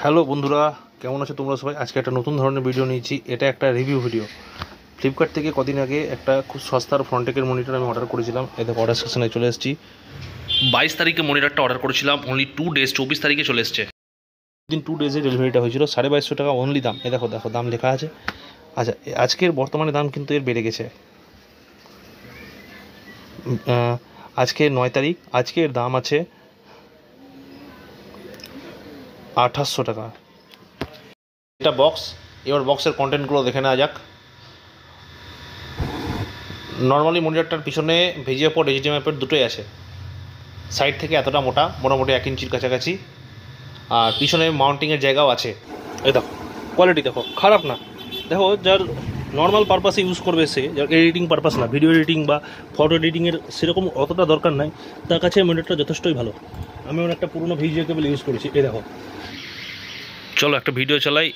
Hello বন্ধুরা, কেমন আছো তোমরা সবাই? আজকে একটা নতুন ধরনের ভিডিও নিয়েছি। এটা একটা রিভিউ ভিডিও। ফ্লিপকার্ট থেকে কদিন আগে একটা খুব সস্তার ফ্রন্টেকের মনিটর আমি অর্ডার করেছিলাম। এতে অর্ডার সেকশনে চলে এসেছি। 22 তারিখে মনিটরটা অর্ডার করেছিলাম, অনলি 2 ডেজ, 24 তারিখে চলে এসছে। দিন 2 ডেজে ডেলিভারিটা হয়েছিল। 2250 টাকা অনলি দাম। দেখো দাম লেখা আছে। আচ্ছা, আজকের বর্তমানে দাম কিন্তু এর বেড়ে গেছে। আজকে 9 তারিখ, আজকের দাম আছে 2800 টাকা। এটা বক্স। এবার বক্সের কন্টেন্টগুলো দেখে নেওয়া যাক। নর্মালি মনিটরটার পিছনে ভিজিএ পোর্ট, এইচডিএমআই পোর্ট দুটোই আছে। সাইড থেকে এতটা মোটামুটি 1 ইঞ্চির কাছাকাছি। আর পিছনে মাউন্টিংয়ের জায়গাও আছে। এই দেখো কোয়ালিটি, দেখো খারাপ না। দেখো, যার নর্মাল পারপাসে ইউজ করবে, সে যার এডিটিং পারপাস না, ভিডিও এডিটিং বা ফটো এডিটিংয়ের সেরকম অতটা দরকার নাই, তার কাছে মনিটরটা যথেষ্টই ভালো। আমি ওর একটা পুরোনো ভিজিএ কেবল ইউজ করেছি। এই দেখো, চলো একটা ভিডিও চালাই।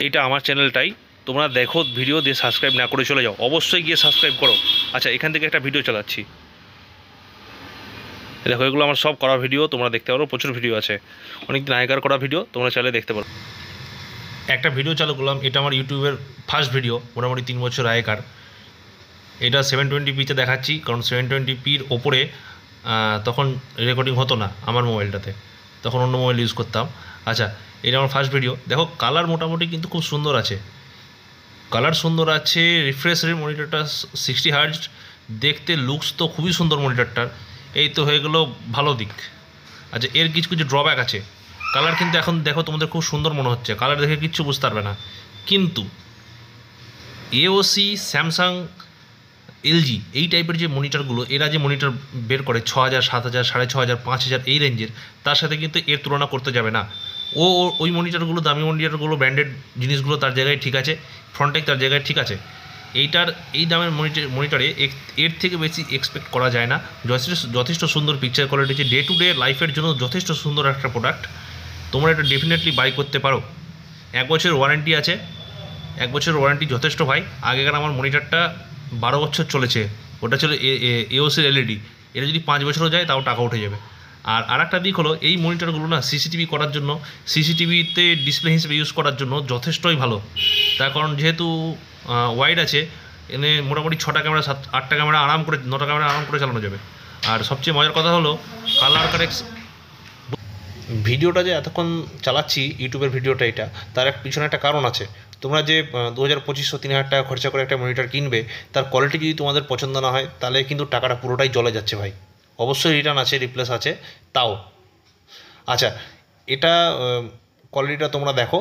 এইটা আমার চ্যানেলটাই, তোমরা দেখো। ভিডিও দিয়ে সাবস্ক্রাইব না করে চলে যাও, অবশ্যই গিয়ে সাবস্ক্রাইব করো। আচ্ছা, এখান থেকে একটা ভিডিও চালাচ্ছি। দেখো, এগুলো আমার সব করা ভিডিও, তোমরা দেখতে পারো। প্রচুর ভিডিও আছে, অনেকদিন আগেকার করা ভিডিও, তোমরা চাইলে দেখতে পারো। একটা ভিডিও চালু করলাম। এটা আমার ইউটিউবের ফার্স্ট ভিডিও, মোটামুটি 3 বছর আগেকার। এটা 720pতে দেখাচ্ছি, কারণ 720pর ওপরে তখন রেকর্ডিং হতো না আমার মোবাইলটাতে, তখন অন্য মোবাইল ইউজ করতাম। আচ্ছা, এটা আমার ফার্স্ট ভিডিও। দেখো, কালার মোটামুটি কিন্তু খুব সুন্দর আছে। কালার সুন্দর আছে। রিফ্রেশ রেট মনিটরটা 60 হার্জ। দেখতে লুকস তো খুবই সুন্দর মনিটরটার। এই তো হয়ে গেল ভালো দিক। আচ্ছা, এর কিছু কিছু ড্রব্যাক আছে। কালার কিন্তু এখন দেখো তোমাদের খুব সুন্দর মনে হচ্ছে, কালার দেখে কিচ্ছু বুঝতে পারবে না। কিন্তু এওসি, স্যামসাং, এলজি এই টাইপের যে মনিটরগুলো, এরা যে মনিটর বের করে 6000, 7000, 6500, 5000 এই রেঞ্জের, তার সাথে কিন্তু এর তুলনা করতে যাবে না। ওই মনিটরগুলো, দামি মনিটরগুলো, ব্র্যান্ডেড জিনিসগুলো তার জায়গায় ঠিক আছে, ফ্রন্টেক তার জায়গায় ঠিক আছে। এই দামের মনিটরে এর থেকে বেশি এক্সপেক্ট করা যায় না। যথেষ্ট সুন্দর পিকচার কোয়ালিটি আছে। ডে টু ডে লাইফের জন্য যথেষ্ট সুন্দর একটা প্রোডাক্ট। তোমরা এটা ডেফিনেটলি বাই করতে পারো। 1 বছরের ওয়ারেন্টি আছে। 1 বছরের ওয়ারেন্টি যথেষ্ট ভাই। আগেকার আমার মনিটরটা 12 বছর চলেছে। ওটা ছিল এওসির এলইডি। এটা যদি 5 বছরও যায় তাও টাকা উঠে যাবে। আর একটা দিক হলো, এই মনিটরগুলো না সিসিটিভি করার জন্য, সিসিটিভিতে ডিসপ্লে হিসেবে ইউজ করার জন্য যথেষ্টই ভালো। তার কারণ যেহেতু ওয়াইড আছে, এনে মোটামুটি 6টা ক্যামেরা, 8টা ক্যামেরা আরাম করে, 9টা ক্যামেরা আরাম করে চালানো যাবে। আর সবচেয়ে মজার কথা হলো কালার কারেক্ট। ভিডিওটা যে এতক্ষণ চালাচ্ছি, ইউটিউবের ভিডিওটা, এটা তার পিছনে একটা কারণ আছে। তোমরা যে 2500-3000 টাকা খরচা করে একটা মনিটর কিনবে, তার কোয়ালিটি যদি তোমাদের পছন্দ না হয়, তাহলে কিন্তু টাকাটা পুরোটাই জলে যাচ্ছে ভাই। অবশ্যই রিটার্ন আছে, রিপ্লেস আছে, তাও। আচ্ছা, এটা কোয়ালিটিটা তোমরা দেখো।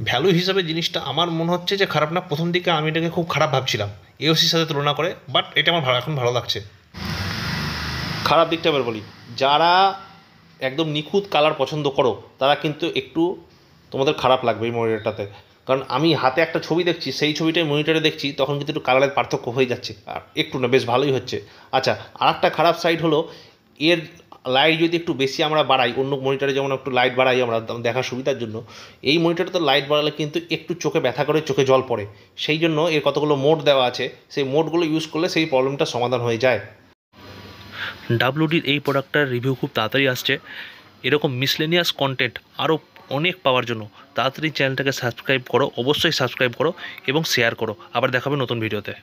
ভ্যালু হিসাবে জিনিসটা আমার মনে হচ্ছে যে খারাপ না। প্রথম দিকে আমি এটাকে খুব খারাপ ভাবছিলাম এওসির সাথে তুলনা করে, বাট এটা আমার এখন ভালো লাগছে। খারাপ দিকটা এবার বলি। যারা একদম নিখুঁত কালার পছন্দ করো, তারা কিন্তু একটু তোমাদের খারাপ লাগবে এই মনিটরটাতে। কারণ আমি হাতে একটা ছবি দেখছি, সেই ছবিটাই মনিটরে দেখছি, তখন কিন্তু একটু কালারের পার্থক্য হয়ে যাচ্ছে। আর একটু না, বেশ ভালোই হচ্ছে। আচ্ছা, আর একটা খারাপ সাইড হলো, এর লাইট যদি একটু বেশি আমরা বাড়াই, অন্য মনিটরে যেমন একটু লাইট বাড়াই আমরা দেখার সুবিধার জন্য, এই মনিটরে তো লাইট বাড়ালে কিন্তু একটু চোখে ব্যথা করে, চোখে জল পড়ে। সেই জন্য এর কতগুলো মোড দেওয়া আছে, সেই মোডগুলো ইউজ করলে সেই প্রবলেমটা সমাধান হয়ে যায়। ডাব্লিউডির এই প্রোডাক্টটার রিভিউ খুব তাড়াতাড়ি আসছে। এরকম মিসলেনিয়াস কন্টেন্ট আরও অনেক পাওয়ার জন্য তাড়াতাড়ি চ্যানেলটাকে সাবস্ক্রাইব করো, অবশ্যই সাবস্ক্রাইব করো এবং শেয়ার করো। আবার দেখা হবে নতুন ভিডিওতে।